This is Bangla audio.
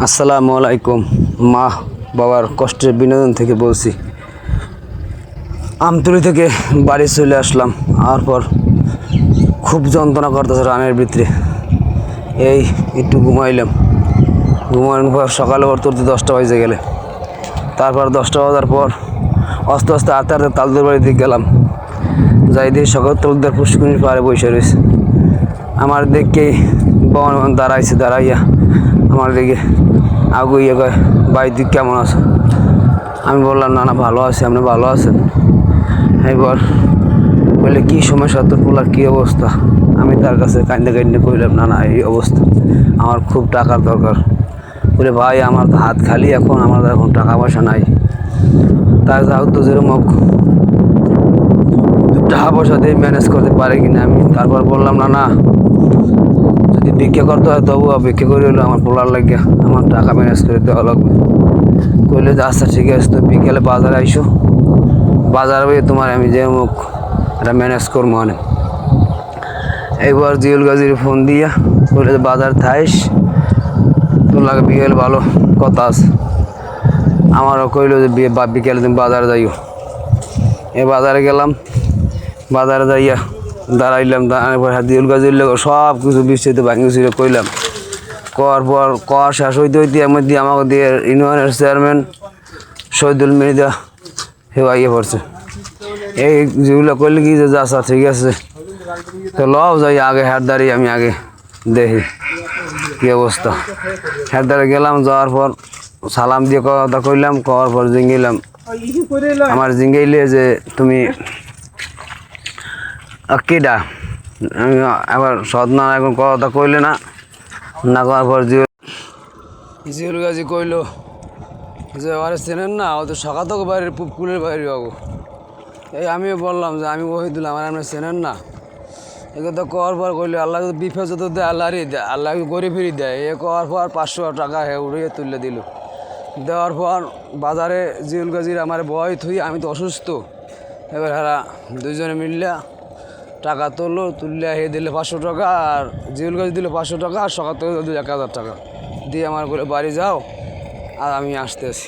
আসসালামু আলাইকুম। মা বাবার কষ্টের বিনোদন থেকে বলছি। আমতলী থেকে বাড়ি চলে আসলাম। আর পর খুব যন্ত্রণা করতেছে রানের ভিতরে। এই একটু ঘুমাইলাম। ঘুমানোর পর সকালে ওর তুলতে 10টা বাজে গেলে, তারপর 10টা বাজার পর আস্তে আস্তে হাতে হাতে তালদের বাড়ির দিকে গেলাম। যাই দিয়ে সকাল তলদের পুষ্কুনির পাড়ে বসে রয়েছে। আমার দেখেই বন দাঁড়াইয়া আমার দিকে আগুইয়ে কয়, ভাই তুই কেমন আছো? আমি বললাম, না ভালো আছি, আপনি ভালো আছেন? এবার বলে, কী সমস্যা তোর পোলার, কী অবস্থা? আমি তার কাছে কান্দে কইলাম, না এই অবস্থা, আমার খুব টাকার দরকার। বলে, ভাই আমার তো হাত খালি, আমার এখন টাকা পয়সা নাই। তার যাও তো যেরকম টাকা পয়সা দিয়ে ম্যানেজ করতে পারে কিনা। আমি তারপর বললাম, না যদি ভিক্ষা করতে হয় তবু ভিক্ষা করে হলো আমার পোলার লাগিয়া আমার টাকা ম্যানেজ করে দেওয়া লাগবে। কইলে যে আচ্ছা ঠিক আছে, তো বিকেলে বাজারে আইসো, বাজার হয়ে তোমার আমি যে মুখ এটা ম্যানেজ করবো। মানে একবার জিউল গাজীর ফোন দিয়া বলে যে বাজার থাইস, তোর লাগে বিকেলে ভালো কথা আছে। আমারও কইলো যে বিকেলে তুমি বাজারে যাইও। এই বাজারে গেলাম, বাজারে যাইয়া দাঁড়াইলাম। দাঁড়ানোর পর জিউল গাজীর লোক সব কিছু বিস্তৃত ভাঙি ছিল কইলাম। কর শেষ হইতে এর মধ্যে আমাকে দিয়ে ইউনিয়নের চেয়ারম্যান শহীদুল মির্জা হেও আইয়ে পড়ছে। এই যেগুলো করলে কি যে আচ্ছা ঠিক আছে, তো লও যাই আগে হাটদারি, আমি আগে দেখি কী অবস্থা। হাটদারে গেলাম, যাওয়ার পর সালাম দিয়ে কথা কইলাম, কওয়ার পর জিঙ্গিলাম। আমার জিঙ্গাইলে যে তুমি কেডা? আমি আবার সদনা এখন কথা কইলে না করার পর জিউল গাজী কইল যে আরে চেনেন না, ও তো সকাতক বাইরের পুকুরের বাইরে বাবু। এই আমিও বললাম যে আমি ওহিদুল, আমার আপনি চেনেন না। এই কথা কওয়ার পর কইলে, আল্লাহ বিফে যত দেয় আল্লাহরই দেয়, আল্লাহ গড়ে ফিরি দেয়। এ কওয়ার পর 500 টাকা উড়িয়ে তুলে দিল। দেওয়ার পর বাজারে জিউল গাজীর আমার বয় থুই, আমি তো অসুস্থ। এবার হারা দুইজনে মিললে টাকা তুললে হে দিলে 500 টাকা, আর জিউল গাজী দিল 500 টাকা, আর সকাল থেকে 1000 টাকা দিয়ে আমার করে বাড়ি যাও, আর আমি আসতেছি।